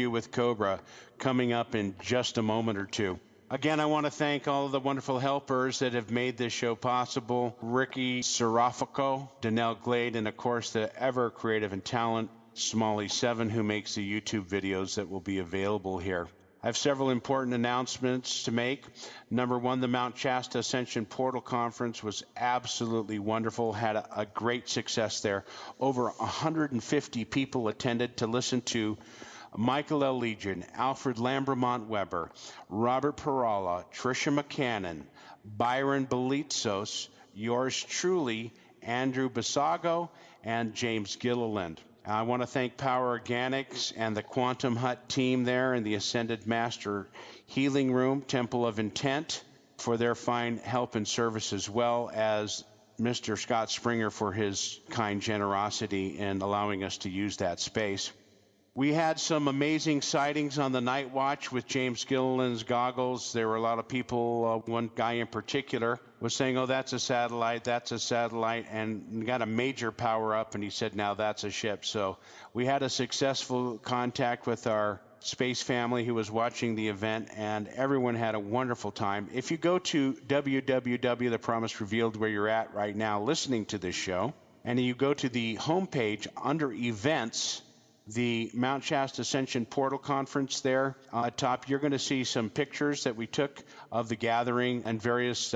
with COBRA coming up in just a moment or two. Again, I want to thank all of the wonderful helpers that have made this show possible. Ricky Serafico, Danelle Glade, and of course the ever creative and talent Smalley7, who makes the YouTube videos that will be available here. I have several important announcements to make. Number one, the Mount Shasta Ascension Portal Conference was absolutely wonderful, had a great success there. Over 150 people attended to listen to Michael L. Legion, Alfred Lambremont Weber, Robert Perala, Tricia McCannon, Byron Belitzos, yours truly, Andrew Basago, and James Gilliland. I want to thank Power Organics and the Quantum Hut team there in the Ascended Master Healing Room, Temple of Intent, for their fine help and service, as well as Mr. Scott Springer for his kind generosity in allowing us to use that space. We had some amazing sightings on the night watch with James Gilliland's goggles. There were a lot of people, one guy in particular was saying, oh, that's a satellite, and got a major power up, and he said, now that's a ship. So we had a successful contact with our space family who was watching the event, and everyone had a wonderful time. If you go to www, The Promise Revealed, where you're at right now listening to this show, and you go to the homepage under events, the Mount Shasta Ascension Portal Conference there at top, you're going to see some pictures that we took of the gathering and various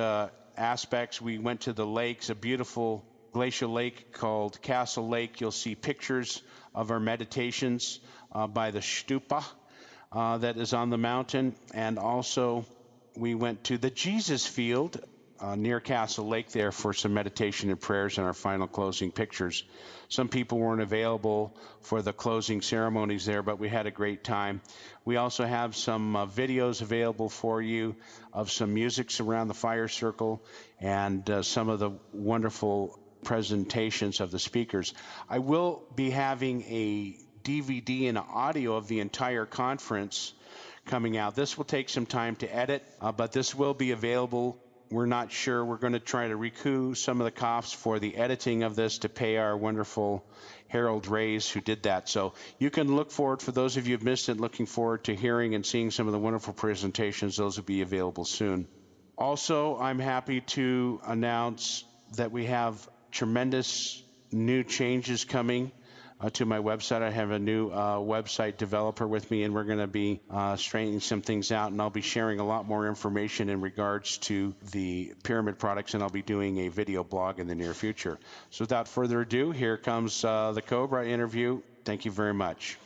aspects. We went to the lakes, a beautiful glacial lake called Castle Lake. You'll see pictures of our meditations by the stupa that is on the mountain. And also we went to the Jesus Field near Castle Lake there for some meditation and prayers and our final closing pictures. Some people weren't available for the closing ceremonies there, but we had a great time. We also have some videos available for you of some musics around the fire circle and some of the wonderful presentations of the speakers. I will be having a DVD and audio of the entire conference coming out. This will take some time to edit, but this will be available. We're not sure. We're going to try to recoup some of the costs for the editing of this to pay our wonderful Harold Reyes who did that. So you can look forward, for those of you who've missed it, looking forward to hearing and seeing some of the wonderful presentations. Those will be available soon. Also, I'm happy to announce that we have tremendous new changes coming to my website. I have a new website developer with me, and we're going to be straightening some things out, and I'll be sharing a lot more information in regards to the pyramid products, and I'll be doing a video blog in the near future. So without further ado, here comes the COBRA interview. Thank you very much.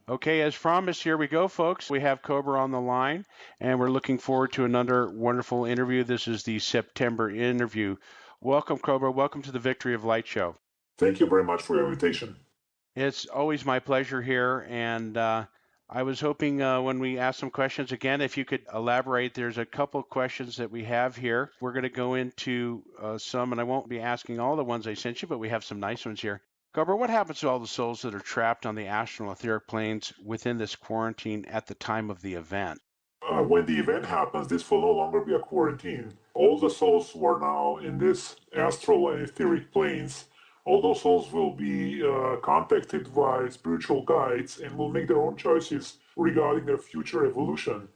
Okay, as promised, here we go, folks. We have COBRA on the line, and we're looking forward to another wonderful interview. This is the September interview. Welcome, COBRA. Welcome to the Victory of Light show. Thank you very much for your invitation. It's always my pleasure here, and I was hoping when we ask some questions again, if you could elaborate. There's a couple questions that we have here. We're going to go into some, and I won't be asking all the ones I sent you, but we have some nice ones here. COBRA, what happens to all the souls that are trapped on the astral etheric planes within this quarantine at the time of the event? When the event happens, this will no longer be a quarantine. All the souls who are now in this astral and etheric planes, all those souls will be contacted by spiritual guides and will make their own choices regarding their future evolution.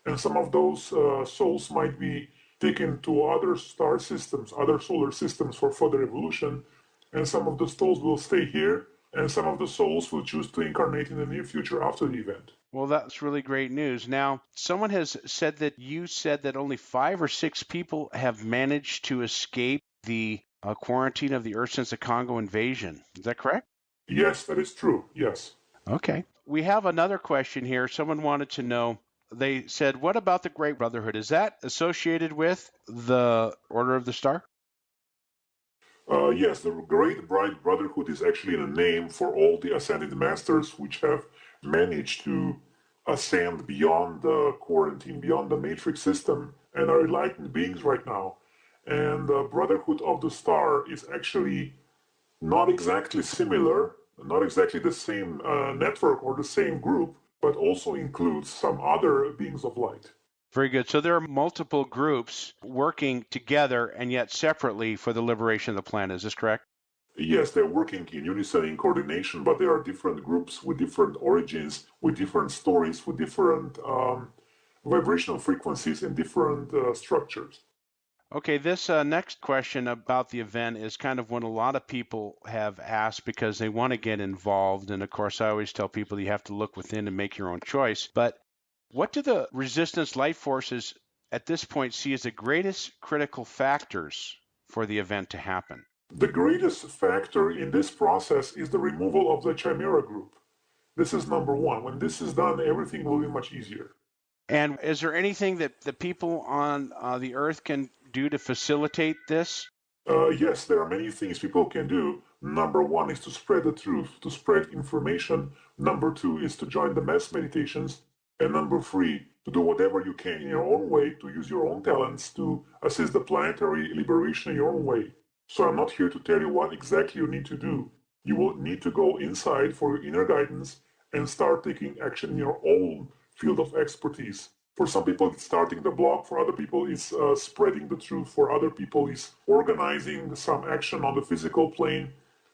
And some of those souls might be taken to other star systems, other solar systems for further evolution. And some of the souls will stay here, and some of the souls will choose to incarnate in the near future after the event. Well, that's really great news. Now, someone has said that you said that only 5 or 6 people have managed to escape the quarantine of the Earth since the Congo invasion. Is that correct? Yes, that is true. Yes. Okay. We have another question here. Someone wanted to know, they said, what about the Great Brotherhood? Is that associated with the Order of the Star? Yes, the Great Brotherhood is actually the name for all the ascended masters which have managed to ascend beyond the quarantine, beyond the matrix system, and are enlightened beings right now. And the Brotherhood of the Star is actually not exactly similar, not exactly the same network or the same group, but also includes some other beings of light. Very good. So there are multiple groups working together and yet separately for the liberation of the planet. Is this correct? Yes, they're working in unison, in coordination, but there are different groups with different origins, with different stories, with different vibrational frequencies and different structures. Okay, this next question about the event is kind of one a lot of people have asked because they want to get involved. And of course, I always tell people you have to look within and make your own choice. But what do the resistance life forces at this point see as the greatest critical factors for the event to happen? The greatest factor in this process is the removal of the chimera group. This is number one. When this is done, everything will be much easier. And is there anything that the people on the Earth can do to facilitate this? Yes, there are many things people can do. Number one is to spread the truth, to spread information. Number two is to join the mass meditations. And number three, to do whatever you can in your own way, to use your own talents to assist the planetary liberation in your own way. So I'm not here to tell you what exactly you need to do. You will need to go inside for your inner guidance and start taking action in your own field of expertise. For some people, it's starting the blog. For other people, it's spreading the truth. For other people, it's organizing some action on the physical plane.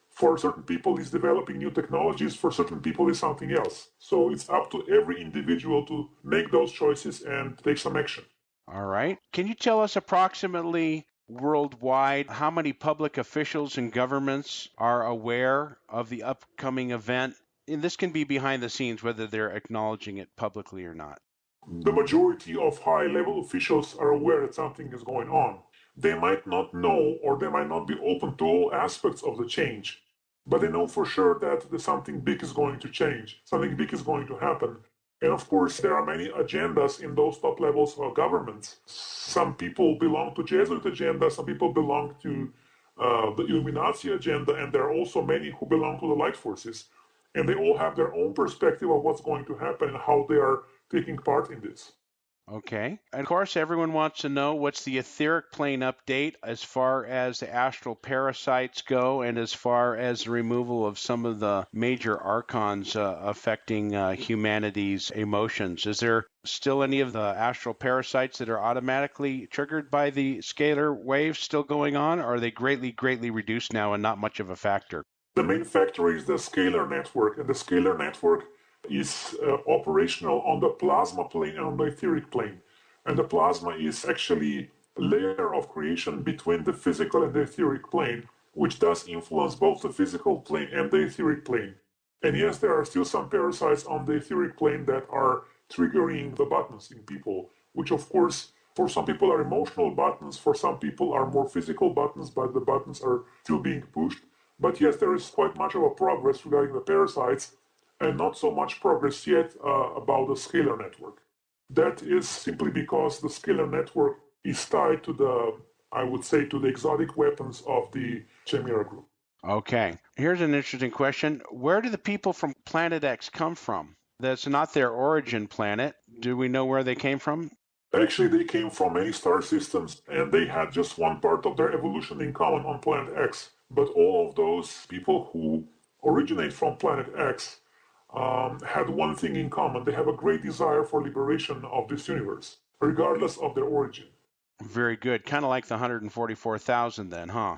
For certain people, it's developing new technologies. For certain people, it's something else. So it's up to every individual to make those choices and take some action. All right. Can you tell us approximately worldwide how many public officials and governments are aware of the upcoming event? And this can be behind the scenes, whether they're acknowledging it publicly or not. The majority of high-level officials are aware that something is going on. They might not know or they might not be open to all aspects of the change, but they know for sure that something big is going to change, something big is going to happen. And of course, there are many agendas in those top levels of governments. Some people belong to Jesuit agenda, some people belong to the Illuminati agenda, and there are also many who belong to the light forces. And they all have their own perspective of what's going to happen and how they are taking part in this. Okay. And of course, everyone wants to know what's the etheric plane update as far as the astral parasites go and as far as the removal of some of the major archons affecting humanity's emotions. Is there still any of the astral parasites that are automatically triggered by the scalar waves still going on, or are they greatly, greatly reduced now and not much of a factor? The main factor is the scalar network, and the scalar network is operational on the plasma plane and on the etheric plane. And the plasma is actually a layer of creation between the physical and the etheric plane, which does influence both the physical plane and the etheric plane. And yes, there are still some parasites on the etheric plane that are triggering the buttons in people, which of course for some people are emotional buttons, for some people are more physical buttons, but the buttons are still being pushed. But yes, there is quite much of a progress regarding the parasites, and not so much progress yet about the scalar network. That is simply because the scalar network is tied to the, I would say, to the exotic weapons of the Chimera group. Okay. Here's an interesting question. Where do the people from Planet X come from? That's not their origin planet. Do we know where they came from? Actually, they came from many star systems, and they had just one part of their evolution in common on Planet X. But all of those people who originate from Planet X had one thing in common. They have a great desire for liberation of this universe, regardless of their origin. Very good. Kind of like the 144,000 then, huh?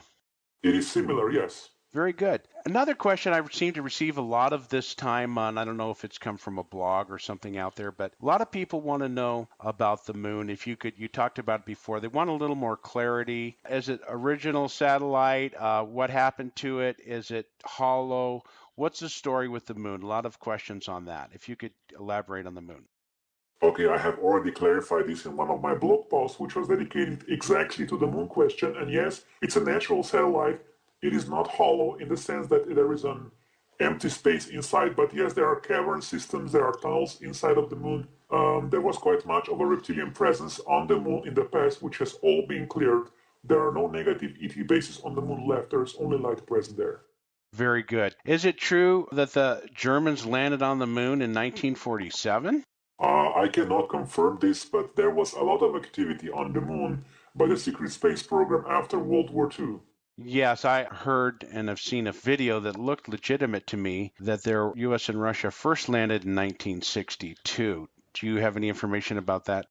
It is similar, yes. Very good. Another question I seem to receive a lot of this time on, I don't know if it's come from a blog or something out there, but a lot of people want to know about the moon. If you could, you talked about it before, they want a little more clarity. Is it original satellite? What happened to it? Is it hollow? What's the story with the moon? A lot of questions on that. If you could elaborate on the moon. Okay, I have already clarified this in one of my blog posts, which was dedicated exactly to the moon question. And yes, it's a natural satellite. It is not hollow in the sense that there is an empty space inside, but yes, there are cavern systems, there are tunnels inside of the moon. There was quite much of a reptilian presence on the moon in the past, which has all been cleared. There are no negative ET bases on the moon left. There is only light present there. Very good. Is it true that the Germans landed on the moon in 1947? I cannot confirm this, but there was a lot of activity on the moon by the secret space program after World War II. Yes, I heard and have seen a video that looked legitimate to me that their U.S. and Russia first landed in 1962. Do you have any information about that?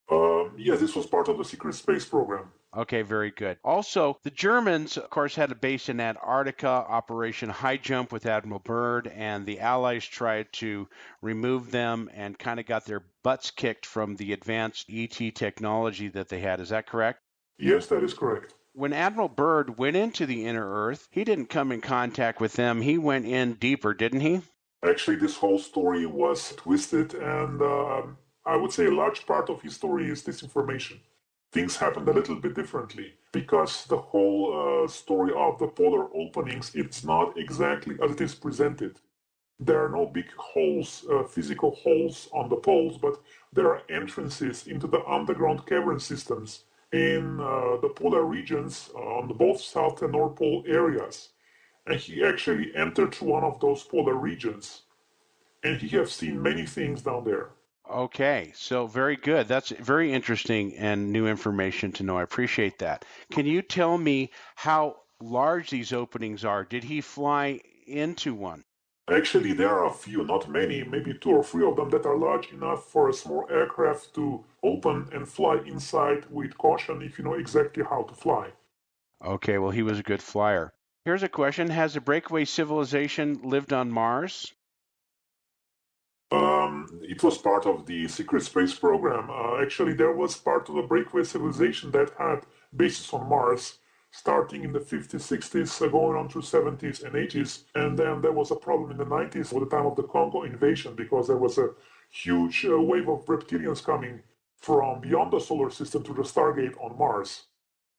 Yes, this was part of the secret space program. Okay, very good. Also, the Germans, of course, had a base in Antarctica, Operation High Jump with Admiral Byrd, and the Allies tried to remove them and kind of got their butts kicked from the advanced ET technology that they had. Is that correct? Yes, that is correct. When Admiral Byrd went into the inner Earth, he didn't come in contact with them. He went in deeper, didn't he? Actually, this whole story was twisted, and I would say a large part of his story is disinformation. Things happened a little bit differently because the whole story of the polar openings, it's not exactly as it is presented. There are no big holes, physical holes on the poles, but there are entrances into the underground cavern systems in the polar regions on both South and North Pole areas. And he actually entered through one of those polar regions, and he has seen many things down there. Okay, so very good. That's very interesting and new information to know. I appreciate that. Can you tell me how large these openings are? Did he fly into one? Actually, there are a few, not many, maybe two or three of them that are large enough for a small aircraft to open and fly inside with caution if you know exactly how to fly. Okay, well, he was a good flyer. Here's a question. Has a breakaway civilization lived on Mars? It was part of the secret space program. Actually, there was part of the breakaway civilization that had bases on Mars, starting in the 50s, 60s, going on through 70s and 80s. And then there was a problem in the 90s at the time of the Congo invasion because there was a huge wave of reptilians coming from beyond the solar system to the Stargate on Mars.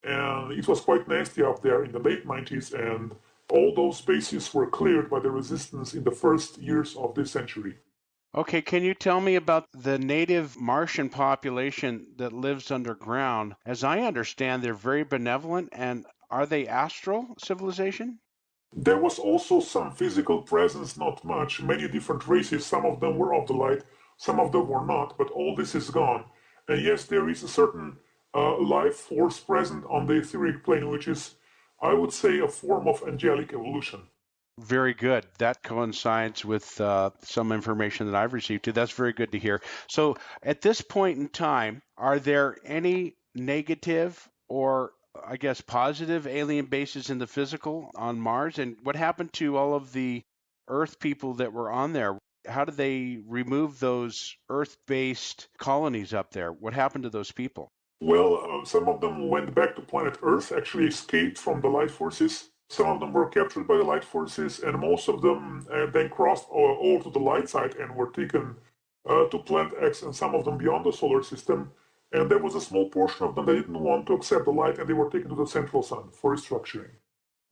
And it was quite nasty up there in the late 90s, and all those bases were cleared by the resistance in the first years of this century. Okay, can you tell me about the native Martian population that lives underground? As I understand, they're very benevolent, and are they astral civilization? There was also some physical presence, not much, many different races. Some of them were of the light, some of them were not, but all this is gone. And yes, there is a certain life force present on the etheric plane, which is, I would say, a form of angelic evolution. Very good. That coincides with some information that I've received too. That's very good to hear. So, at this point in time, are there any negative or I guess positive alien bases in the physical on Mars? And what happened to all of the Earth people that were on there? How did they remove those Earth-based colonies up there? What happened to those people? Well, some of them went back to planet Earth, actually escaped from the light forces. Some of them were captured by the light forces, and most of them then crossed over to the light side and were taken to Planet X, and some of them beyond the solar system. And there was a small portion of them that didn't want to accept the light, and they were taken to the central sun for restructuring.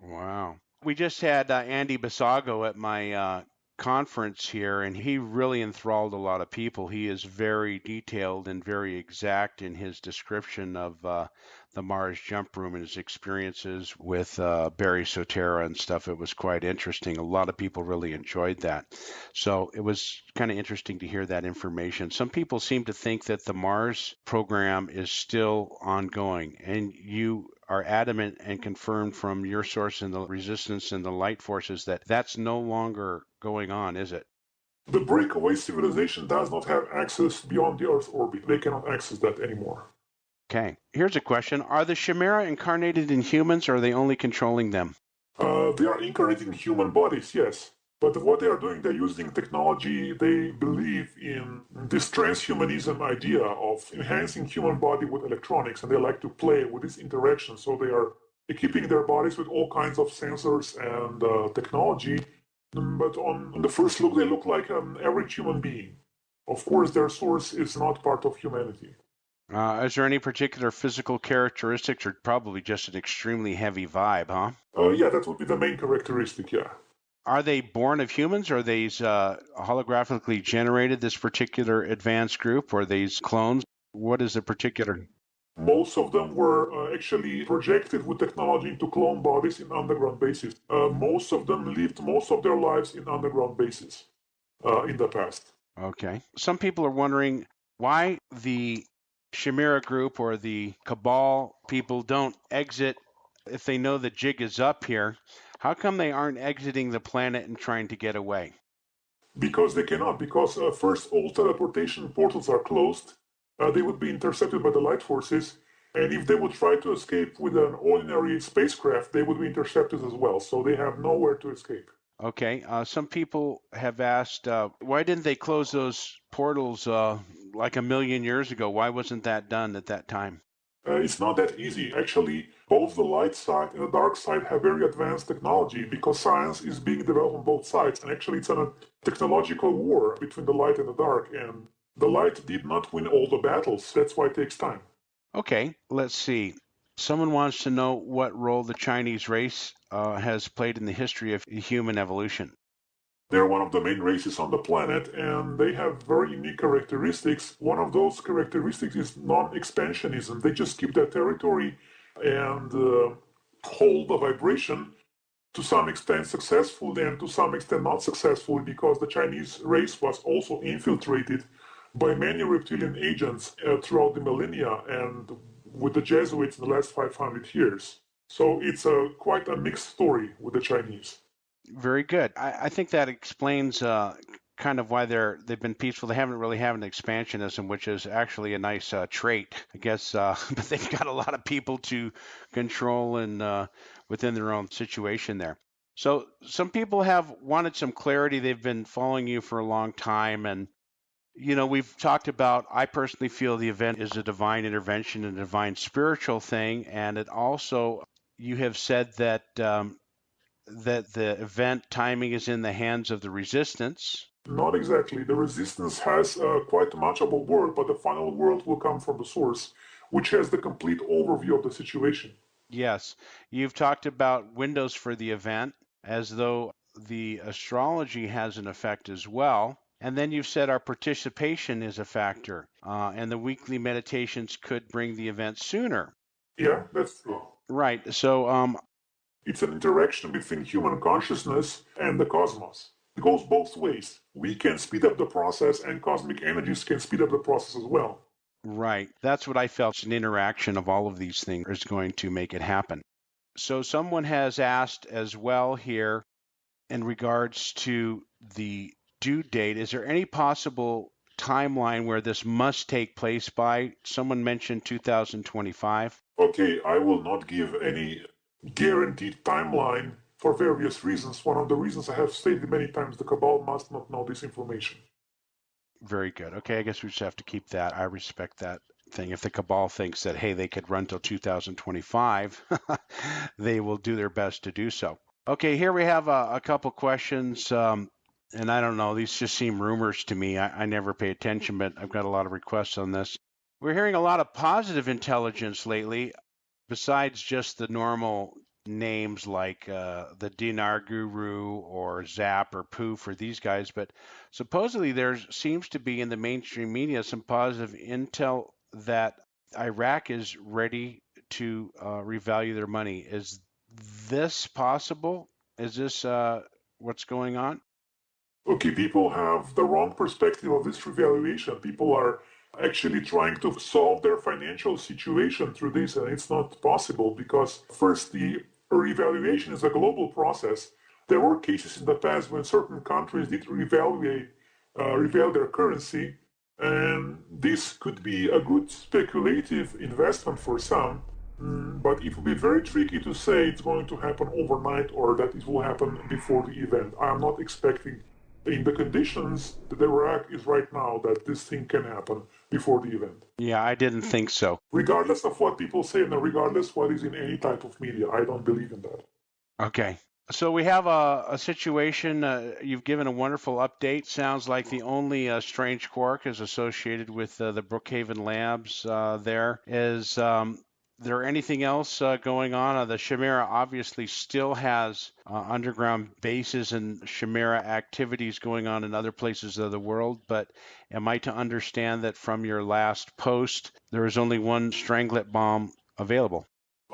Wow. We just had Andy Basago at my conference here, and he really enthralled a lot of people. He is very detailed and very exact in his description of the Mars jump room and his experiences with Barry Soetoro and stuff. It was quite interesting. A lot of people really enjoyed that. So it was kind of interesting to hear that information. Some people seem to think that the Mars program is still ongoing, and you are adamant and confirmed from your source in the resistance and the light forces that that's no longer going on, is it? The breakaway civilization does not have access beyond the Earth's orbit. They cannot access that anymore. Okay. Here's a question. Are the Chimera incarnated in humans or are they only controlling them? They are incarnating human bodies, yes. But what they are doing, they're using technology. They believe in this transhumanism idea of enhancing human body with electronics, and they like to play with this interaction. So they are equipping their bodies with all kinds of sensors and technology. But on the first look, they look like an average human being. Of course, their source is not part of humanity. Is there any particular physical characteristics or probably just an extremely heavy vibe, huh? Yeah, that would be the main characteristic, yeah. Are they born of humans? Are these holographically generated, this particular advanced group, or these clones? What is the particular? Most of them were actually projected with technology into clone bodies in underground bases. Most of them lived most of their lives in underground bases in the past. Okay. Some people are wondering why the Chimera group or the Cabal people don't exit if they know the jig is up here. How come they aren't exiting the planet and trying to get away? Because they cannot, because first, all teleportation portals are closed. They would be intercepted by the light forces. And if they would try to escape with an ordinary spacecraft, they would be intercepted as well. So they have nowhere to escape. Okay. Some people have asked, why didn't they close those portals like a million years ago? Why wasn't that done at that time? It's not that easy. Actually, both the light side and the dark side have very advanced technology because science is being developed on both sides. And actually, it's a technological war between the light and the dark. And the light did not win all the battles. That's why it takes time. Okay, let's see. Someone wants to know what role the Chinese race has played in the history of human evolution. They're one of the main races on the planet and they have very unique characteristics. One of those characteristics is non-expansionism. They just keep their territory and hold the vibration to some extent successfully and to some extent not successfully because the Chinese race was also infiltrated by many reptilian agents throughout the millennia and with the Jesuits in the last 500 years. So it's quite a mixed story with the Chinese. Very good. I think that explains kind of why they've been peaceful. They haven't really had an expansionism, which is actually a nice trait, I guess. But they've got a lot of people to control and within their own situation there. So some people have wanted some clarity. They've been following you for a long time, and we've talked about. I personally feel the event is a divine intervention, a divine spiritual thing, and it also. You have said that. That the event timing is in the hands of the resistance. Not exactly. The resistance has quite much of a word, but the final word will come from the source, which has the complete overview of the situation. Yes, you've talked about windows for the event as though the astrology has an effect as well. And then you've said our participation is a factor, and the weekly meditations could bring the event sooner. Yeah, that's true. Right. So it's an interaction between human consciousness and the cosmos. It goes both ways. We can speed up the process, and cosmic energies can speed up the process as well. Right. That's what I felt. It's an interaction of all of these things is going to make it happen. So someone has asked as well here in regards to the due date. Is there any possible timeline where this must take place by? Someone mentioned 2025. Okay, I will not give any guaranteed timeline for various reasons. One of the reasons I have stated many times, the Cabal must not know this information. Very good. Okay, I guess we just have to keep that. I respect that thing. If the Cabal thinks that, hey, they could run till 2025, they will do their best to do so. Okay, here we have a couple questions. And I don't know, these just seem rumors to me. I never pay attention, but I've got a lot of requests on this. We're hearing a lot of positive intelligence lately, besides just the normal names like the Dinar Guru or Zap or Pooh for these guys. But supposedly there seems to be in the mainstream media some positive intel that Iraq is ready to revalue their money. Is this possible? Is this what's going on? Okay, people have the wrong perspective of this revaluation. People are actually trying to solve their financial situation through this, and it's not possible because, first, the revaluation is a global process. There were cases in the past when certain countries did revalue their currency, and this could be a good speculative investment for some. But it will be very tricky to say it's going to happen overnight or that it will happen before the event. I am not expecting, in the conditions that Iraq is right now, that this thing can happen before the event. Yeah, I didn't think so. Regardless of what people say and regardless what is in any type of media, I don't believe in that. Okay. So we have a situation. You've given a wonderful update. Sounds like the only strange quark is associated with the Brookhaven Labs there. Is there anything else going on? The Chimera obviously still has underground bases and Chimera activities going on in other places of the world, but am I to understand that from your last post, there is only one Stranglet bomb available?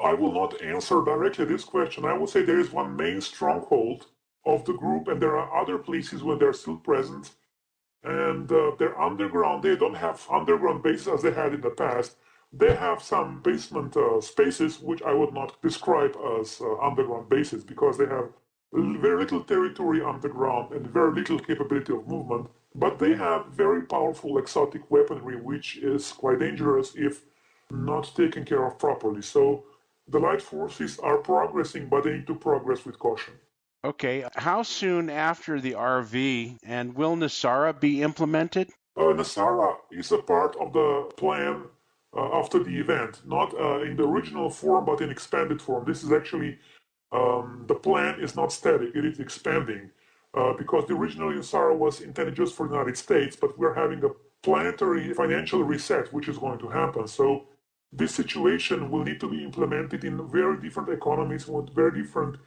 I will not answer directly this question. I will say there is one main stronghold of the group, and there are other places where they're still present. And they're underground. They don't have underground bases as they had in the past. They have some basement spaces, which I would not describe as underground bases because they have very little territory underground and very little capability of movement. But they have very powerful exotic weaponry, which is quite dangerous if not taken care of properly. So the light forces are progressing, but they need to progress with caution. Okay, how soon after the RV and will Nasara be implemented? Nasara is a part of the plan after the event, not in the original form, but in expanded form. This is actually the plan is not static; it is expanding because the original Nasara was intended just for the United States, but we're having a planetary financial reset, which is going to happen. So this situation will need to be implemented in very different economies with very different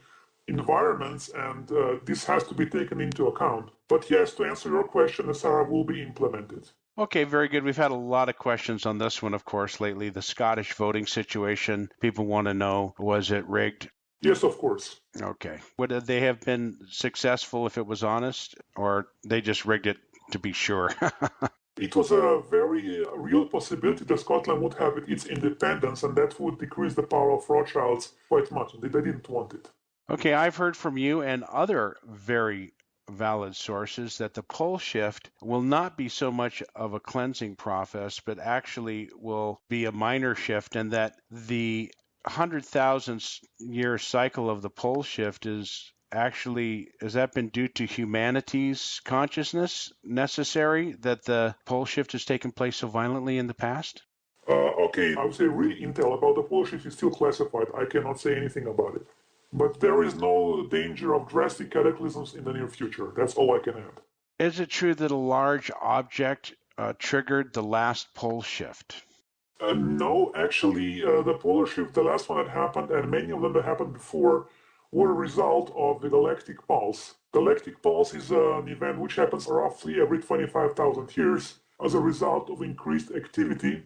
environments, and this has to be taken into account. But yes, to answer your question, Nasara will be implemented. Okay, very good. We've had a lot of questions on this one, of course, lately. The Scottish voting situation. People want to know, was it rigged? Yes, of course. Okay. Would they have been successful if it was honest, or they just rigged it to be sure? It was a very real possibility that Scotland would have its independence, and that would decrease the power of Rothschilds quite much. They didn't want it. Okay, I've heard from you and other very valid sources that the pole shift will not be so much of a cleansing process, but actually will be a minor shift, and that the 100,000 year cycle of the pole shift is actually, has that been due to humanity's consciousness necessary that the pole shift has taken place so violently in the past? Okay, I would say real intel about the pole shift is still classified. I cannot say anything about it. But there is no danger of drastic cataclysms in the near future. That's all I can add. Is it true that a large object triggered the last pole shift? No, actually, the polar shift, the last one that happened, and many of them that happened before, were a result of the galactic pulse. Galactic pulse is an event which happens roughly every 25,000 years as a result of increased activity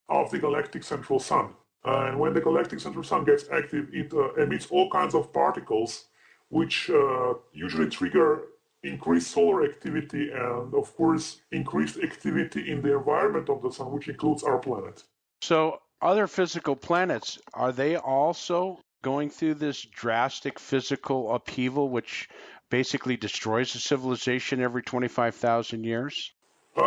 of the galactic central sun. And when the galactic central sun gets active, it emits all kinds of particles, which usually trigger increased solar activity and, of course, increased activity in the environment of the sun, which includes our planet. So, other physical planets, are they also going through this drastic physical upheaval, which basically destroys a civilization every 25,000 years?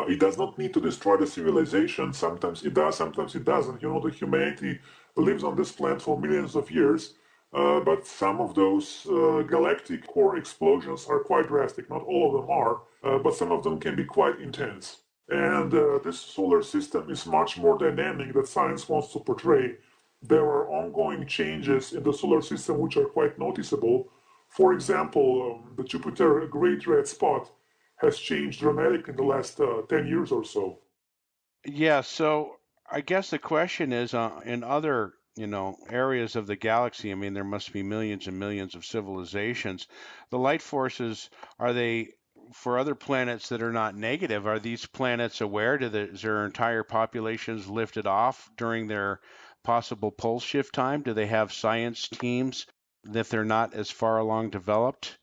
It does not need to destroy the civilization. Sometimes it does, sometimes it doesn't. You know, the humanity lives on this planet for millions of years, but some of those galactic core explosions are quite drastic. Not all of them are, but some of them can be quite intense. And this solar system is much more dynamic than science wants to portray. There are ongoing changes in the solar system which are quite noticeable. For example, the Jupiter Great Red Spot has changed dramatically in the last 10 years or so. Yeah, so I guess the question is in other, areas of the galaxy, I mean, there must be millions and millions of civilizations. The light forces, are they for other planets that are not negative, are these planets aware? Is their entire populations lifted off during their possible pole shift time? Do they have science teams that they're not as far along developed?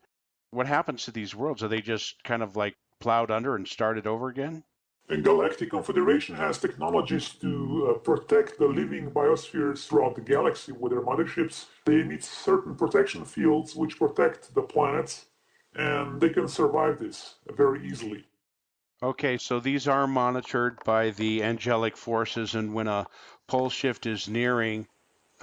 What happens to these worlds? Are they just kind of like plowed under and started over again? And Galactic Confederation has technologies to protect the living biospheres throughout the galaxy with their motherships. They emit certain protection fields which protect the planets, and they can survive this very easily. Okay, so these are monitored by the angelic forces, and when a pole shift is nearing,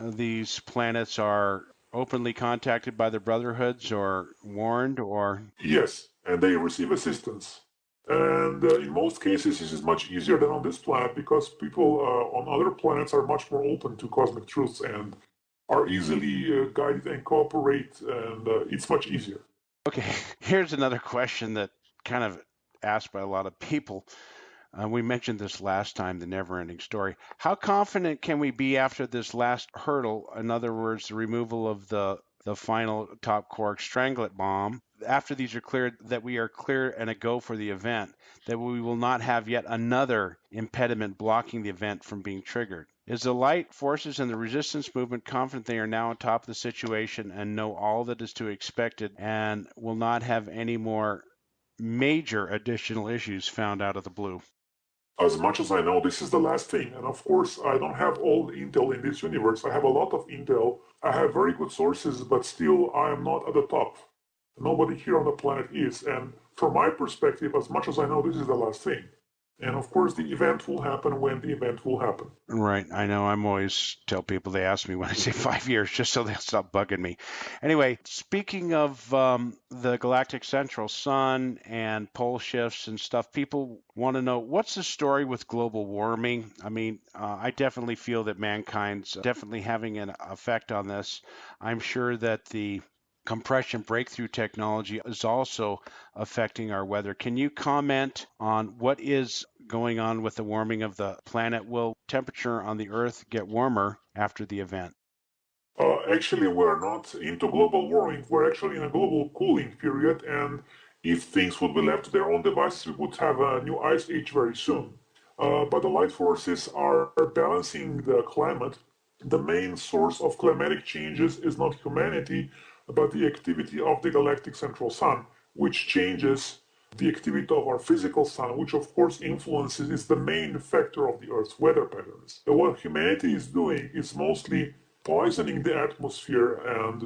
these planets are openly contacted by the brotherhoods or warned or Yes, and they receive assistance. And in most cases, this is much easier than on this planet because people on other planets are much more open to cosmic truths and are easily guided and cooperate, and it's much easier. okay. Here's another question that kind of asked by a lot of people. We mentioned this last time, the never-ending story. How confident can we be after this last hurdle? In other words, the removal of the final top quark stranglet bomb. After these are cleared, that we are clear and a go for the event, that we will not have yet another impediment blocking the event from being triggered. Is the light forces and the resistance movement confident they are now on top of the situation and know all that is to be expected and will not have any more major additional issues found out of the blue? As much as I know, this is the last thing. And of course, I don't have all the intel in this universe. I have a lot of intel. I have very good sources, but still, I am not at the top. Nobody here on the planet is. And from my perspective, as much as I know, this is the last thing. And of course, the event will happen when the event will happen. Right. I know. I'm always tell people, they ask me when I say 5 years, just so they'll stop bugging me. Anyway, speaking of the galactic central sun and pole shifts and stuff, people want to know, what's the story with global warming? I mean, I definitely feel that mankind's definitely having an effect on this. I'm sure that the compression breakthrough technology is also affecting our weather. Can you comment on what is going on with the warming of the planet? Will temperature on the Earth get warmer after the event? Actually, we're not into global warming. We're actually in a global cooling period, and if things would be left to their own devices, we would have a new ice age very soon. But the light forces are balancing the climate. The main source of climatic changes is not humanity, but the activity of the galactic central sun, which changes the activity of our physical sun, which of course influences, is the main factor of the Earth's weather patterns. And what humanity is doing is mostly poisoning the atmosphere and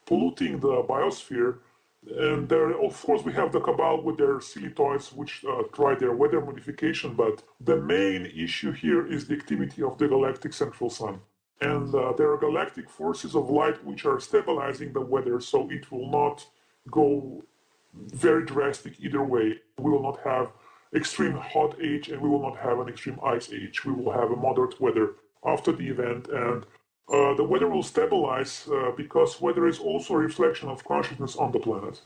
polluting the biosphere. And there, of course, we have the cabal with their silly toys, which try their weather modification. But the main issue here is the activity of the galactic central sun. And there are galactic forces of light which are stabilizing the weather, so it will not go very drastic either way. We will not have extreme hot age and we will not have an extreme ice age. We will have a moderate weather after the event, and the weather will stabilize because weather is also a reflection of consciousness on the planet.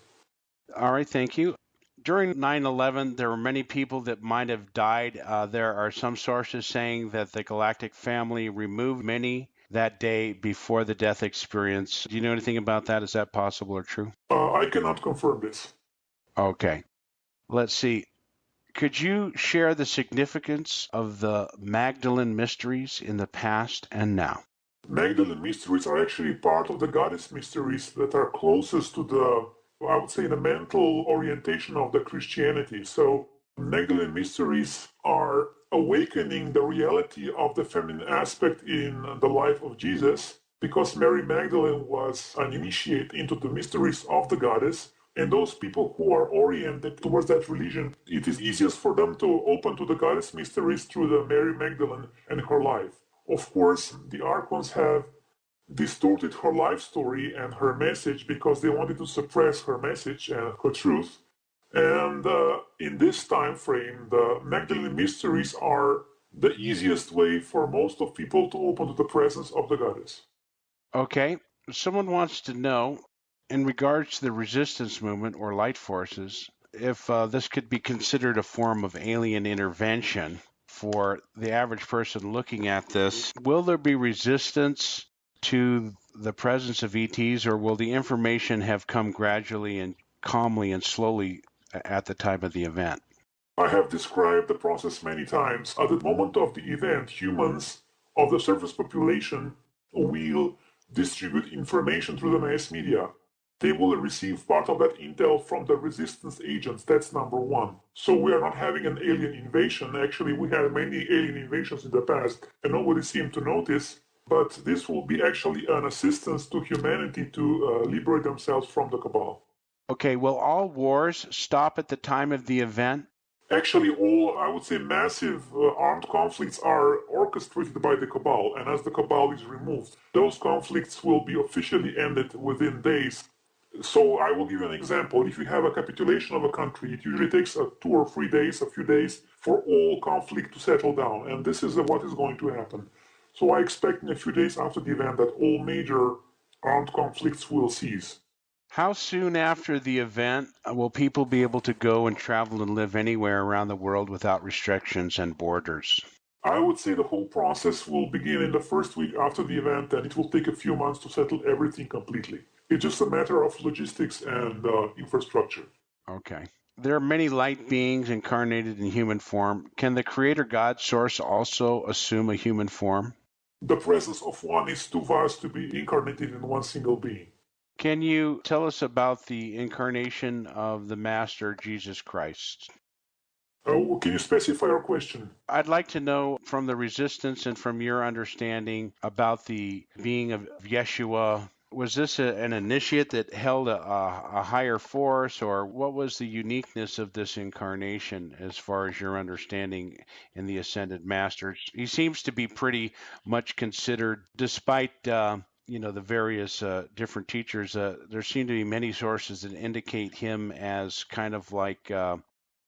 All right, thank you. During 9/11, there were many people that might have died. There are some sources saying that the galactic family removed many that day before the death experience. Do you know anything about that? Is that possible or true? I cannot confirm this. Okay. Let's see. Could you share the significance of the Magdalene mysteries in the past and now? Magdalene mysteries are actually part of the goddess mysteries that are closest to the, I would say, the mental orientation of the Christianity. So Magdalene mysteries are awakening the reality of the feminine aspect in the life of Jesus, because Mary Magdalene was an initiate into the mysteries of the goddess. And those people who are oriented towards that religion, it is easiest for them to open to the goddess mysteries through the Mary Magdalene and her life. Of course, the Archons have distorted her life story and her message because they wanted to suppress her message and her truth. And in this time frame, the Magdalene mysteries are the easiest way for most of people to open to the presence of the goddess. Okay. Someone wants to know, in regards to the resistance movement or light forces, if this could be considered a form of alien intervention for the average person looking at this. Will there be resistance to the presence of ETs, or will the information have come gradually and calmly and slowly at the time of the event? I have described the process many times. At the moment of the event, humans of the surface population will distribute information through the mass media. They will receive part of that intel from the resistance agents. That's number one. So we are not having an alien invasion. Actually, we had many alien invasions in the past, and nobody seemed to notice. But this will be actually an assistance to humanity to liberate themselves from the cabal. Okay, will all wars stop at the time of the event? Actually, all, I would say, massive armed conflicts are orchestrated by the cabal, and as the cabal is removed, those conflicts will be officially ended within days. So I will give you an example. If you have a capitulation of a country, it usually takes 2 or 3 days, a few days, for all conflict to settle down, and this is what is going to happen. So I expect in a few days after the event that all major armed conflicts will cease. How soon after the event will people be able to go and travel and live anywhere around the world without restrictions and borders? I would say the whole process will begin in the first week after the event, and it will take a few months to settle everything completely. It's just a matter of logistics and infrastructure. Okay. There are many light beings incarnated in human form. Can the Creator God source also assume a human form? The presence of one is too vast to be incarnated in one single being. Can you tell us about the incarnation of the Master Jesus Christ? Can you specify your question? I'd like to know from the resistance and from your understanding about the being of Yeshua, Was this an initiate that held a higher force, or what was the uniqueness of this incarnation as far as your understanding in the Ascended Masters? He seems to be pretty much considered, despite the various different teachers. There seem to be many sources that indicate him as kind of like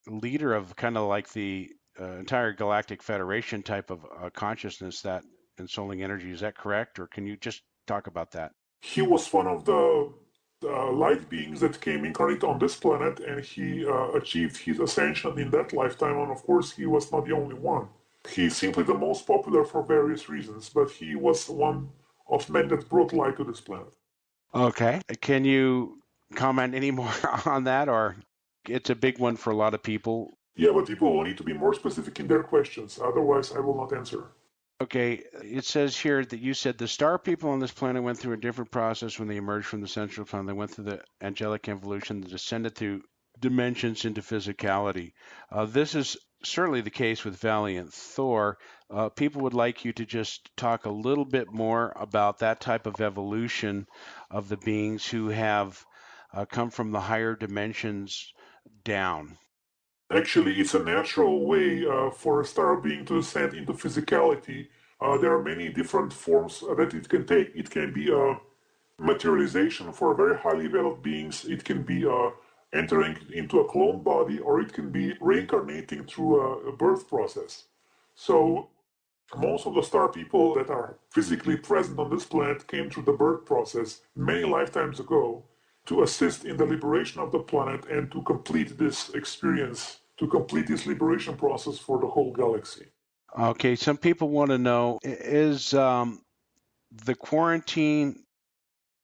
leader of kind of like the entire Galactic Federation type of consciousness, that ensouling energy. Is that correct, or can you just talk about that? He was one of the light beings that came incarnate on this planet, and he achieved his ascension in that lifetime. And of course, he was not the only one. He's simply the most popular for various reasons, but he was one of men that brought light to this planet. Okay. Can you comment any more on that, or it's a big one for a lot of people? Yeah, but people will need to be more specific in their questions, otherwise I will not answer. Okay, it says here that you said the star people on this planet went through a different process when they emerged from the central planet. They went through the angelic evolution, that descended through dimensions into physicality. This is certainly the case with Valiant Thor. People would like you to just talk a little bit more about that type of evolution of the beings who have come from the higher dimensions down. Actually, it's a natural way for a star being to descend into physicality. There are many different forms that it can take. It can be a materialization for very highly developed beings. It can be entering into a clone body, or it can be reincarnating through a birth process. So most of the star people that are physically present on this planet came through the birth process many lifetimes ago to assist in the liberation of the planet and to complete this experience, to complete this liberation process for the whole galaxy. Okay, some people want to know, is the quarantine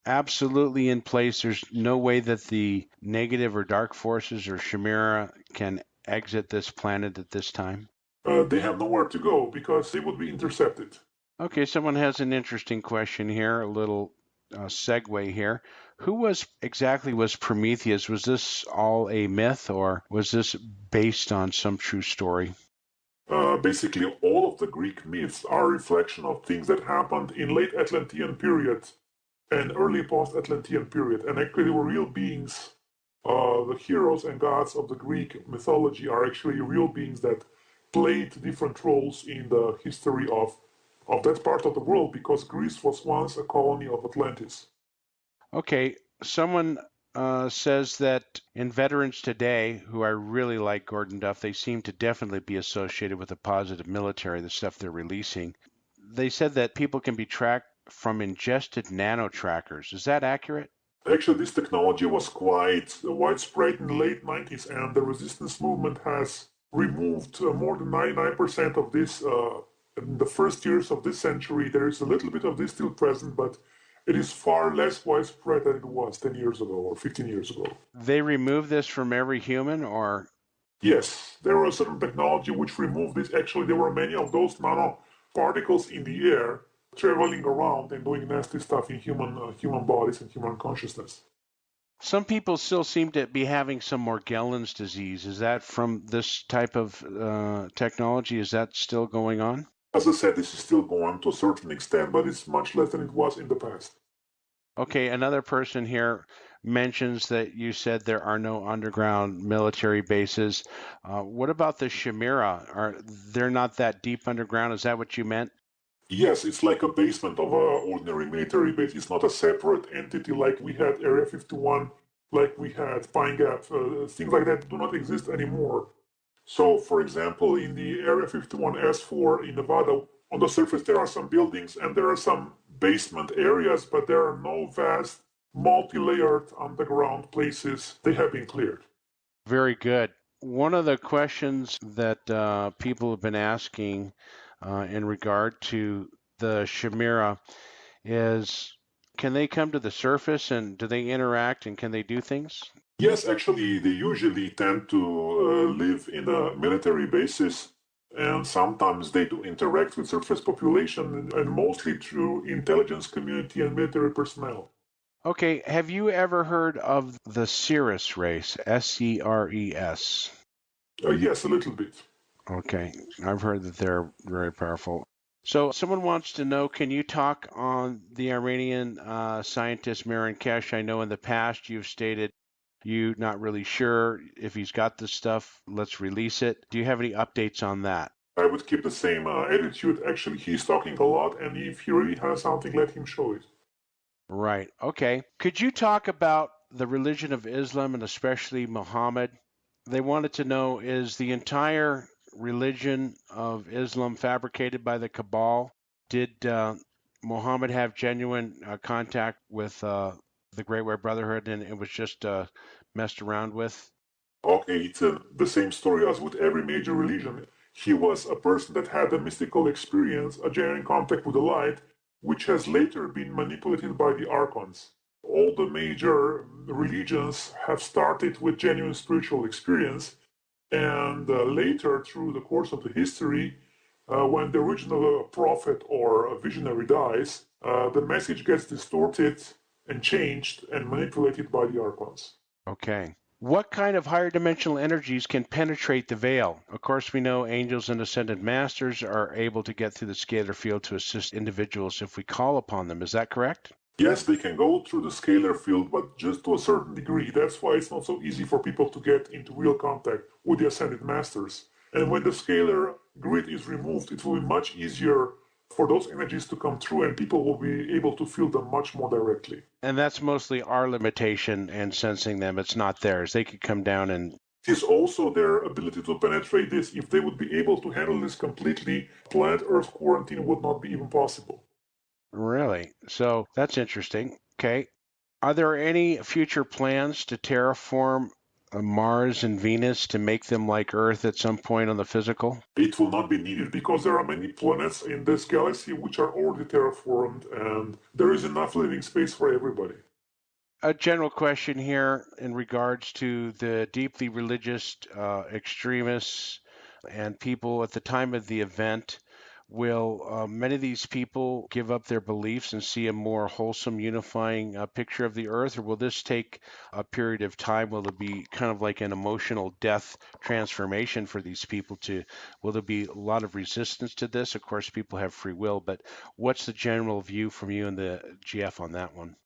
absolutely in place? There's no way that the negative or dark forces or Chimera can exit this planet at this time? They have nowhere to go because they would be intercepted. Okay, someone has an interesting question here, a little segue here. Who was Prometheus? Was this all a myth, or was this based on some true story? Basically, all of the Greek myths are a reflection of things that happened in late Atlantean period and early post-Atlantean period, and actually they were real beings. The heroes and gods of the Greek mythology are actually real beings that played different roles in the history of that part of the world, because Greece was once a colony of Atlantis. Okay, someone says that in veterans today, who I really like, Gordon Duff, they seem to definitely be associated with the positive military, the stuff they're releasing. They said that people can be tracked from ingested nano trackers. Is that accurate? Actually, this technology was quite widespread in the late 90s, and the resistance movement has removed more than 99% of this. In the first years of this century, there is a little bit of this still present, but it is far less widespread than it was 10 years ago or 15 years ago. They remove this from every human, or? Yes, there was a certain technology which removed this. Actually, there were many of those nanoparticles in the air traveling around and doing nasty stuff in human bodies and human consciousness. Some people still seem to be having some Morgellons disease. Is that from this type of technology? Is that still going on? As I said, this is still going on to a certain extent, but it's much less than it was in the past. Okay, another person here mentions that you said there are no underground military bases. What about the Chimera? They're not that deep underground? Is that what you meant? Yes, it's like a basement of an ordinary military base. It's not a separate entity like we had Area 51, like we had Pine Gap. Things like that do not exist anymore. So, for example, in the Area 51 S4 in Nevada, on the surface there are some buildings and there are some basement areas, but there are no vast, multi-layered underground places. They have been cleared. Very good. One of the questions that people have been asking in regard to the Chimera is, can they come to the surface, and do they interact, and can they do things? Yes, actually, they usually tend to live in a military bases, and sometimes they do interact with surface population, and mostly through intelligence community and military personnel. Okay, have you ever heard of the Ceres race, Ceres? Yes, a little bit. Okay, I've heard that they're very powerful. So someone wants to know, can you talk on the Iranian scientist Marin Kesh? I know in the past you've stated you're not really sure if he's got this stuff. Let's release it. Do you have any updates on that? I would keep the same attitude. Actually, he's talking a lot, and if he really has something, let him show it. Right. Okay. Could you talk about the religion of Islam and especially Muhammad? They wanted to know, is the entire religion of Islam fabricated by the Cabal? Did Muhammad have genuine contact with the Great White Brotherhood and it was just messed around with? Okay, it's the same story as with every major religion. He was a person that had a mystical experience, a genuine contact with the light, which has later been manipulated by the archons. All the major religions have started with genuine spiritual experience, and later, through the course of the history, when the original prophet or a visionary dies, the message gets distorted and changed and manipulated by the archons. Okay. What kind of higher dimensional energies can penetrate the veil? Of course, we know angels and ascended masters are able to get through the scalar field to assist individuals if we call upon them. Is that correct? Yes, they can go through the scalar field, but just to a certain degree. That's why it's not so easy for people to get into real contact with the Ascended Masters. And when the scalar grid is removed, it will be much easier for those energies to come through, and people will be able to feel them much more directly. And that's mostly our limitation and sensing them. It's not theirs. They could come down and It is also their ability to penetrate this. If they would be able to handle this completely, planet Earth quarantine would not be even possible. really. So that's interesting. Okay. Are there any future plans to terraform Mars and Venus to make them like Earth at some point on the physical? It will not be needed because there are many planets in this galaxy which are already terraformed, and there is enough living space for everybody. A general question here in regards to the deeply religious extremists and people at the time of the event. Will many of these people give up their beliefs and see a more wholesome, unifying picture of the earth, or will this take a period of time? Will it be kind of like an emotional death transformation for these people will there be a lot of resistance to this? Of course, people have free will, but what's the general view from you and the GF on that one?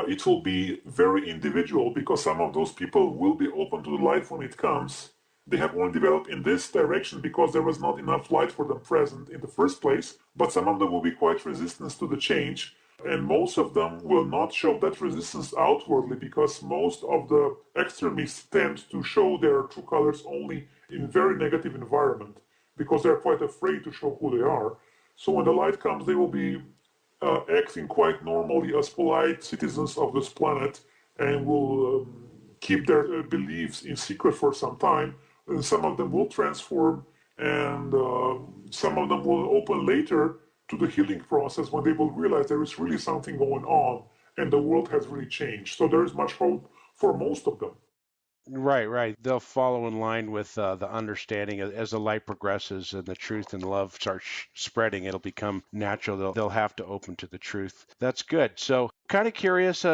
It will be very individual because some of those people will be open to the light when it comes. They have only developed in this direction because there was not enough light for them present in the first place, but some of them will be quite resistant to the change, and most of them will not show that resistance outwardly because most of the extremists tend to show their true colors only in very negative environment because they're quite afraid to show who they are. So when the light comes, they will be acting quite normally as polite citizens of this planet and will keep their beliefs in secret for some time. And some of them will transform, and some of them will open later to the healing process when they will realize there is really something going on and the world has really changed. So there is much hope for most of them. Right, right. They'll follow in line with the understanding as the light progresses and the truth and love starts spreading. It'll become natural. They'll have to open to the truth. That's good. So, kind of curious.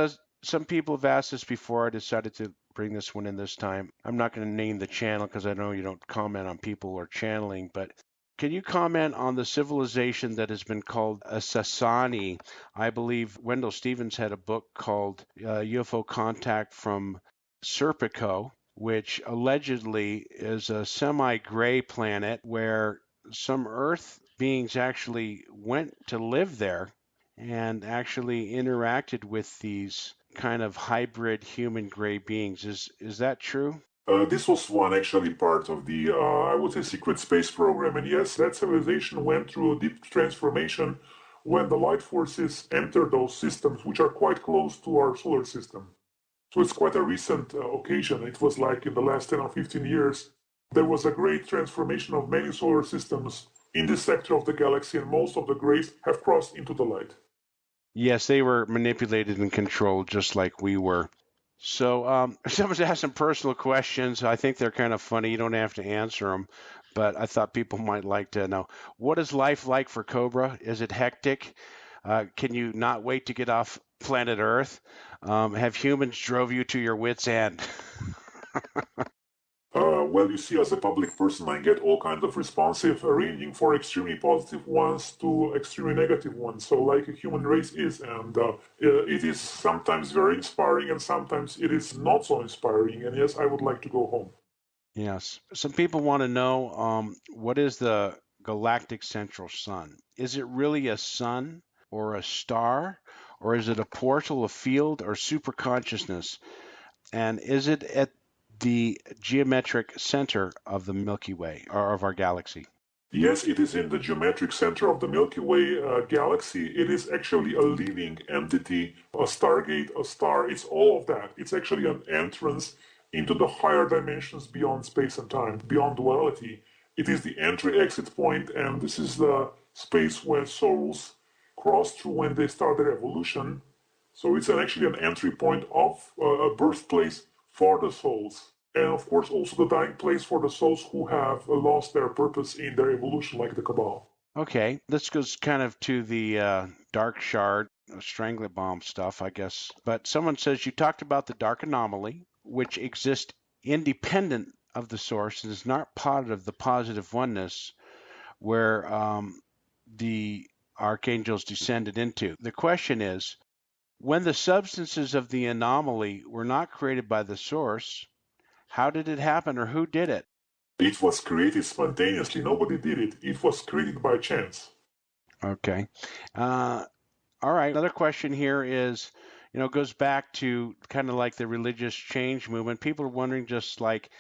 Some people have asked this before. I decided to bring this one in this time. I'm not going to name the channel because I know you don't comment on people or channeling, but can you comment on the civilization that has been called a Sasani? I believe Wendell Stevens had a book called UFO Contact from Serpico, which allegedly is a semi-gray planet where some Earth beings actually went to live there and actually interacted with these kind of hybrid human gray beings. Is that true? This was one actually part of the, I would say, secret space program. And yes, that civilization went through a deep transformation when the light forces entered those systems, which are quite close to our solar system. So it's quite a recent occasion. It was like in the last 10 or 15 years, there was a great transformation of many solar systems in this sector of the galaxy, and most of the grays have crossed into the light. Yes, they were manipulated and controlled just like we were. So someone's asked some personal questions. I think they're kind of funny. You don't have to answer them, but I thought people might like to know. What is life like for Cobra? Is it hectic? Can you not wait to get off planet Earth? Have humans drove you to your wits' end? Well, you see, as a public person, I get all kinds of responses, ranging for extremely positive ones to extremely negative ones. So, like a human race is, and it is sometimes very inspiring, and sometimes it is not so inspiring. And yes, I would like to go home. Yes. Some people want to know what is the galactic central sun? Is it really a sun or a star, or is it a portal, a field, or super consciousness? And is it at the geometric center of the Milky Way or of our galaxy? Yes, it is in the geometric center of the Milky Way galaxy. It is actually a living entity, a stargate, a star. It's all of that. It's actually an entrance into the higher dimensions beyond space and time, beyond duality. It is the entry exit point, and this is the space where souls cross through when they start their evolution. So it's actually an entry point of a birthplace for the souls. And of course, also the dying place for the souls who have lost their purpose in their evolution, like the Cabal. Okay, this goes kind of to the dark shard, strangler bomb stuff, I guess. But someone says you talked about the dark anomaly, which exists independent of the source and is not part of the positive oneness where the archangels descended into. The question is, when the substances of the anomaly were not created by the source, how did it happen or who did it? It was created spontaneously. Nobody did it. It was created by chance. Okay. All right. Another question here is, goes back to kind of like the religious change movement. People are wondering just like,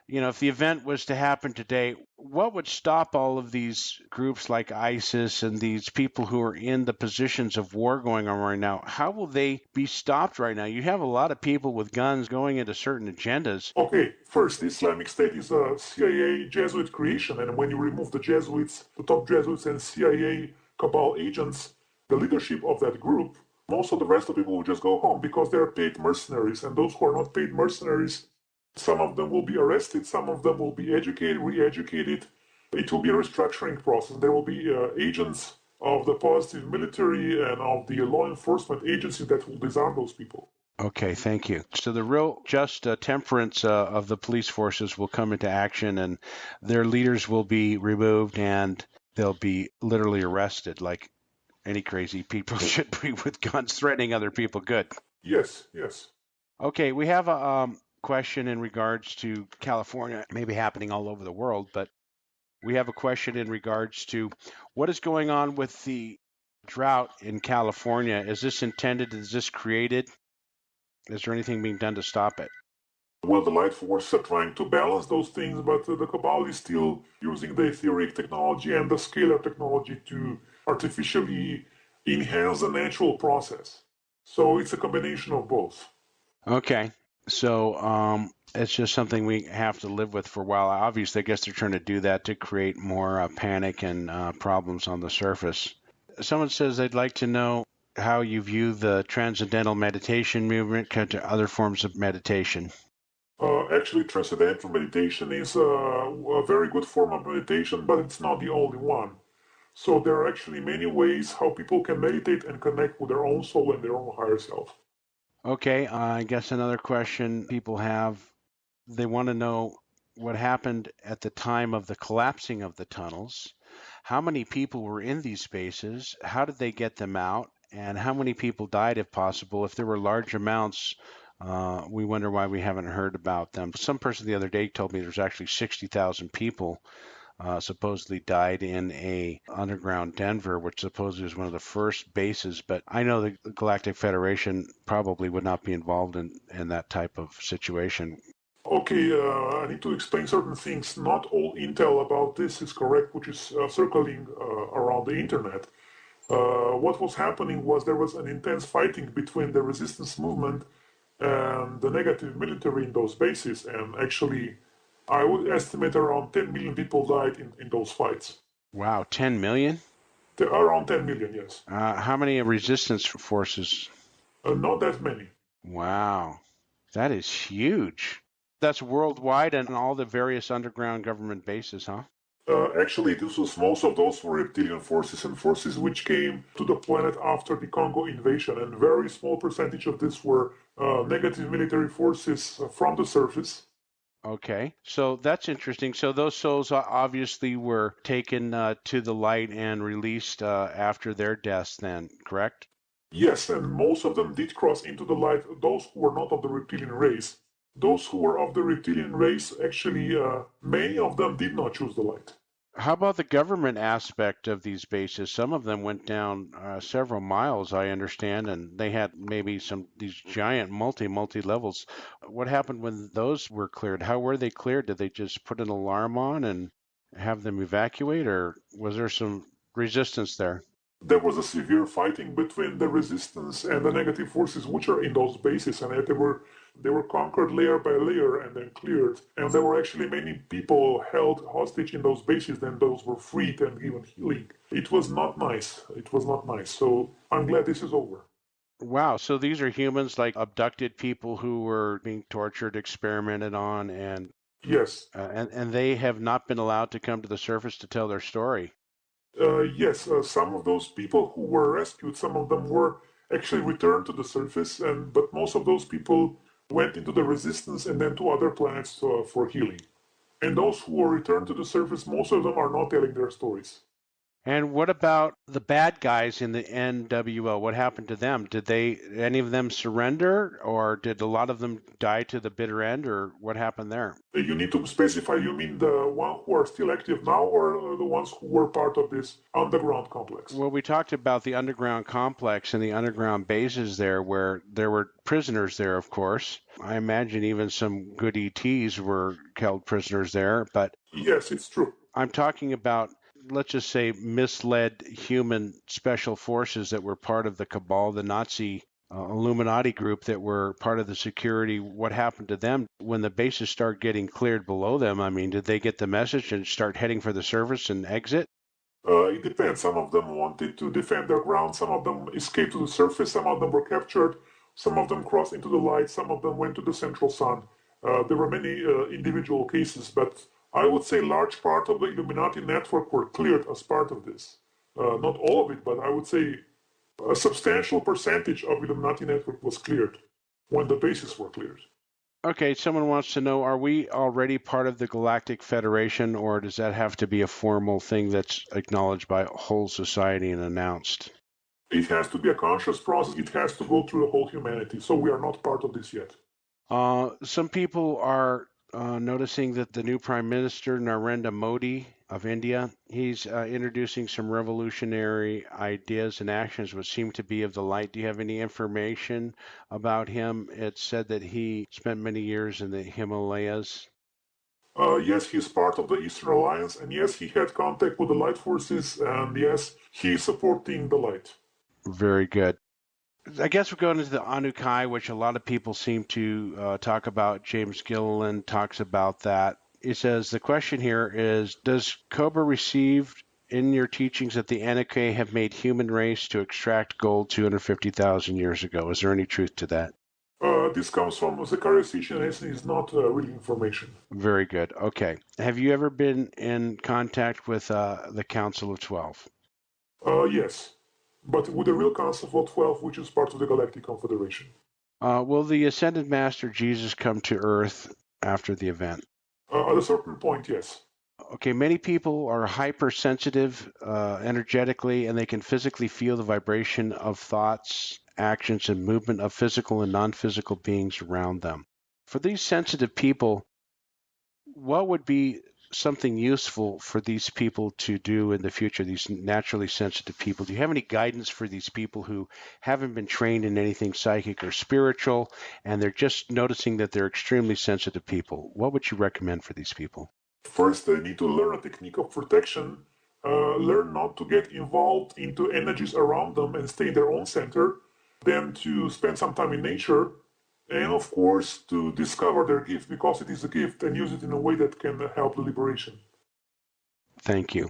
if the event was to happen today, what would stop all of these groups like ISIS and these people who are in the positions of war going on right now? How will they be stopped right now? You have a lot of people with guns going into certain agendas. Okay, first, the Islamic State is a CIA Jesuit creation, and when you remove the Jesuits, the top Jesuits and CIA cabal agents, the leadership of that group, most of the rest of the people will just go home because they're paid mercenaries, and those who are not paid mercenaries, some of them will be arrested, some of them will be educated, re-educated. It will be a restructuring process. There will be agents of the positive military and of the law enforcement agencies that will disarm those people. Okay, thank you. So the real just temperance of the police forces will come into action and their leaders will be removed and they'll be literally arrested like any crazy people should be with guns threatening other people. Good. Yes, yes. Okay, we have a question in regards to California, maybe happening all over the world, but we have a question in regards to what is going on with the drought in California. Is this intended? Is this created? Is there anything being done to stop it? Well, the light forces are trying to balance those things, but the Cabal is still using the etheric technology and the scalar technology to artificially enhance the natural process. So it's a combination of both. Okay. So it's just something we have to live with for a while. Obviously, I guess they're trying to do that to create more panic and problems on the surface. Someone says they'd like to know how you view the transcendental meditation movement compared to other forms of meditation. Actually, transcendental meditation is a very good form of meditation, but it's not the only one. So there are actually many ways how people can meditate and connect with their own soul and their own higher self. Okay, I guess another question people have, they want to know what happened at the time of the collapsing of the tunnels. How many people were in these spaces? How did they get them out? And how many people died, if possible? If there were large amounts, we wonder why we haven't heard about them. Some person the other day told me there's actually 60,000 people supposedly died in a underground Denver, which supposedly was one of the first bases. But I know the Galactic Federation probably would not be involved in that type of situation. Okay, I need to explain certain things. Not all intel about this is correct, which is circling around the internet. What was happening was there was an intense fighting between the resistance movement and the negative military in those bases, and actually, I would estimate around 10 million people died in those fights. Wow, 10 million? Around 10 million, yes. How many resistance forces? Not that many. Wow, that is huge. That's worldwide and all the various underground government bases, huh? Actually, this was most of those were reptilian forces and forces which came to the planet after the Congo invasion, and very small percentage of this were negative military forces from the surface. Okay, so that's interesting. So those souls obviously were taken to the light and released after their deaths then, correct? Yes, and most of them did cross into the light, those who were not of the reptilian race. Those who were of the reptilian race, actually, many of them did not choose the light. How about the government aspect of these bases? Some of them went down several miles, I understand, and they had maybe these giant multi levels. What happened when those were cleared? How were they cleared? Did they just put an alarm on and have them evacuate, or was there some resistance there? There was a severe fighting between the resistance and the negative forces which are in those bases, and they were conquered layer by layer and then cleared. And there were actually many people held hostage in those bases, then those were freed and given healing. It was not nice. It was not nice. So I'm glad this is over. Wow, so these are humans like abducted people who were being tortured, experimented on, Yes. and they have not been allowed to come to the surface to tell their story. Yes, some of those people who were rescued, some of them were actually returned to the surface, but most of those people went into the resistance and then to other planets for healing. And those who were returned to the surface, most of them are not telling their stories. And what about the bad guys in the NWO? What happened to them? Did any of them surrender, or did a lot of them die to the bitter end, or what happened there? You need to specify, you mean the ones who are still active now or the ones who were part of this underground complex? Well, we talked about the underground complex and the underground bases there, where there were prisoners there, of course. I imagine even some good ETs were held prisoners there, but Yes, it's true. I'm talking about, let's just say, misled human special forces that were part of the cabal, the Nazi Illuminati group that were part of the security. What happened to them when the bases start getting cleared below them? I mean, did they get the message and start heading for the surface and exit? It depends. Some of them wanted to defend their ground, some of them escaped to the surface, some of them were captured, some of them crossed into the light, some of them went to the central sun. There were many individual cases, but I would say large part of the Illuminati network were cleared as part of this. Not all of it, but I would say a substantial percentage of Illuminati network was cleared when the bases were cleared. Okay, someone wants to know, are we already part of the Galactic Federation, or does that have to be a formal thing that's acknowledged by whole society and announced? It has to be a conscious process. It has to go through the whole humanity. So we are not part of this yet. Some people are noticing that the new Prime Minister, Narendra Modi of India, he's introducing some revolutionary ideas and actions which seem to be of the light. Do you have any information about him? It's said that he spent many years in the Himalayas. Yes, he's part of the Eastern Alliance, and yes, he had contact with the light forces, and yes, he's supporting the light. Very good. I guess we're going into the Anukai, which a lot of people seem to talk about. James Gilliland talks about that. It says the question here is, does COBRA receive in your teachings that the Anukai have made human race to extract gold 250,000 years ago? Is there any truth to that? This comes from Zechariah Sitchin, and it's not real information. Very good. Okay. Have you ever been in contact with the Council of 12? Yes, but with the real Council of 12, which is part of the Galactic Confederation. Will the Ascended Master Jesus come to Earth after the event? At a certain point, yes. Okay, many people are hypersensitive energetically, and they can physically feel the vibration of thoughts, actions, and movement of physical and non-physical beings around them. For these sensitive people, what would be something useful for these people to do in the future, these naturally sensitive people? Do you have any guidance for these people who haven't been trained in anything psychic or spiritual, and they're just noticing that they're extremely sensitive people? What would you recommend for these people? First, they need to learn a technique of protection, learn not to get involved into energies around them and stay in their own center, then to spend some time in nature, and of course to discover their gift because it is a gift and use it in a way that can help the liberation. Thank you.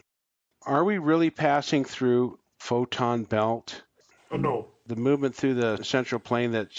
Are we really passing through photon belt? No. The movement through the central plane that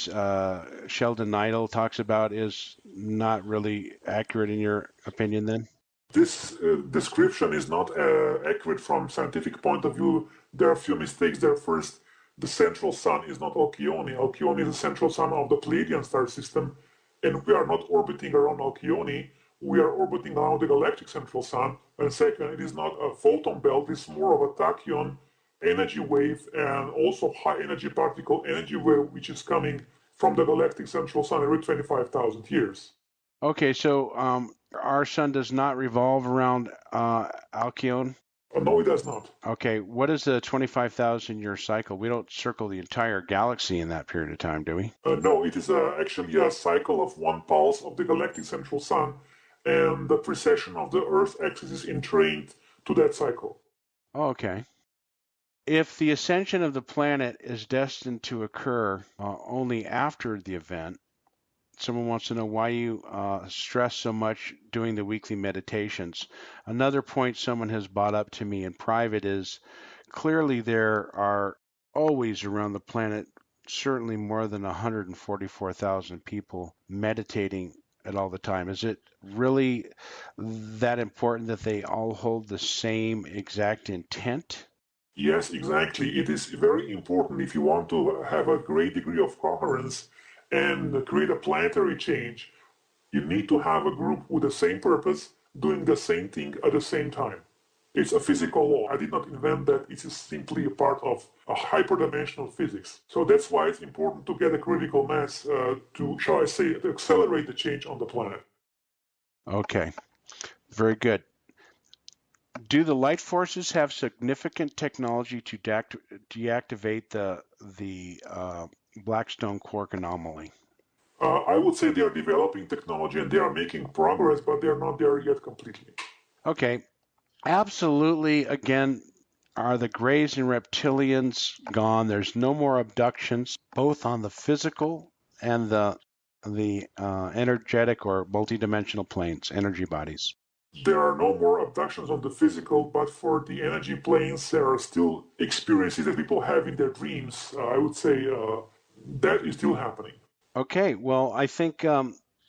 Sheldon Neidl talks about is not really accurate in your opinion then? This description is not accurate from scientific point of view. There are a few mistakes there. First, the central sun is not Alcyone. Alcyone is the central sun of the Pleiadian star system, and we are not orbiting around Alcyone. we are orbiting around the galactic central sun, and second, it is not a photon belt, it's more of a tachyon energy wave and also high energy particle energy wave, which is coming from the galactic central sun every 25,000 years. Okay, so our sun does not revolve around Alcyone? No, it does not. Okay, what is the 25,000-year cycle? We don't circle the entire galaxy in that period of time, do we? No, it is actually a cycle of one pulse of the galactic central sun, and the precession of the Earth's axis is entrained to that cycle. Oh, okay. If the ascension of the planet is destined to occur only after the event, someone wants to know why you stress so much doing the weekly meditations. Another point someone has brought up to me in private is clearly there are always around the planet certainly more than 144,000 people meditating at all the time. Is it really that important that they all hold the same exact intent? Yes, exactly. It is very important if you want to have a great degree of coherence and create a planetary change. You need to have a group with the same purpose, doing the same thing at the same time. It's a physical law. I did not invent that. It is simply a part of a hyperdimensional physics. So that's why it's important to get a critical mass to, shall I say, to accelerate the change on the planet. Okay, very good. Do the light forces have significant technology to deactivate the Blackstone quark anomaly? I would say they are developing technology and they are making progress, but they are not there yet completely. Okay, absolutely. Again, are the Greys and reptilians gone? There's no more abductions, both on the physical and the energetic or multidimensional planes, energy bodies. There are no more abductions on the physical, but for the energy planes, there are still experiences that people have in their dreams. I would say that is still happening. Okay, well, I think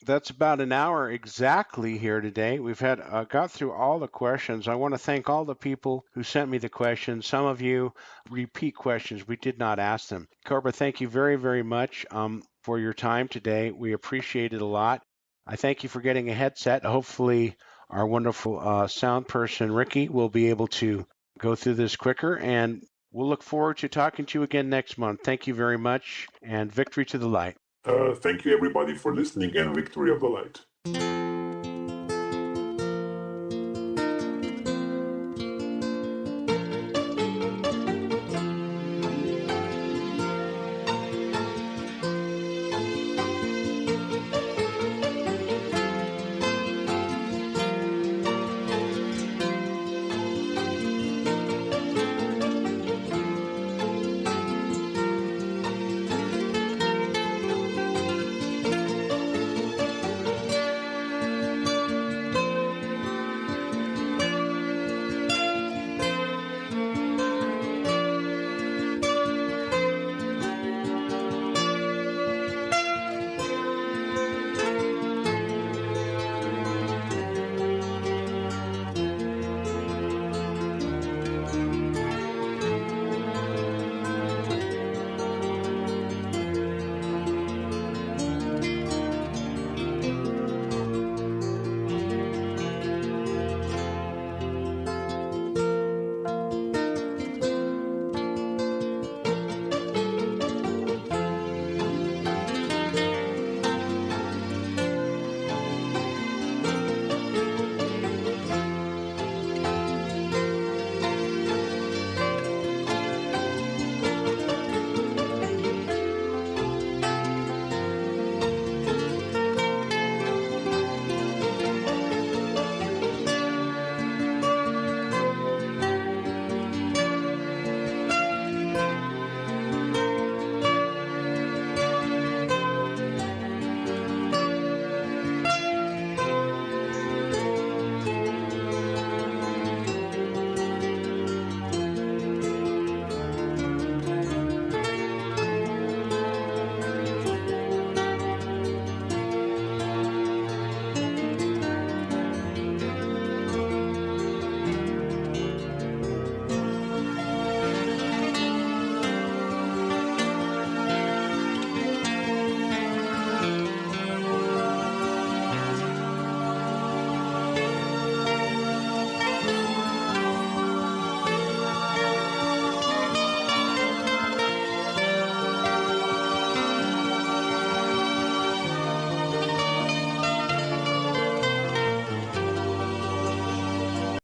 that's about an hour exactly here today. We've had got through all the questions. I want to thank all the people who sent me the questions. Some of you repeat questions. We did not ask them. Cobra, thank you very, very much for your time today. We appreciate it a lot. I thank you for getting a headset. Hopefully, our wonderful sound person, Ricky, will be able to go through this quicker, and we'll look forward to talking to you again next month. Thank you very much, and victory to the light. Thank you, everybody, for listening, and victory of the light.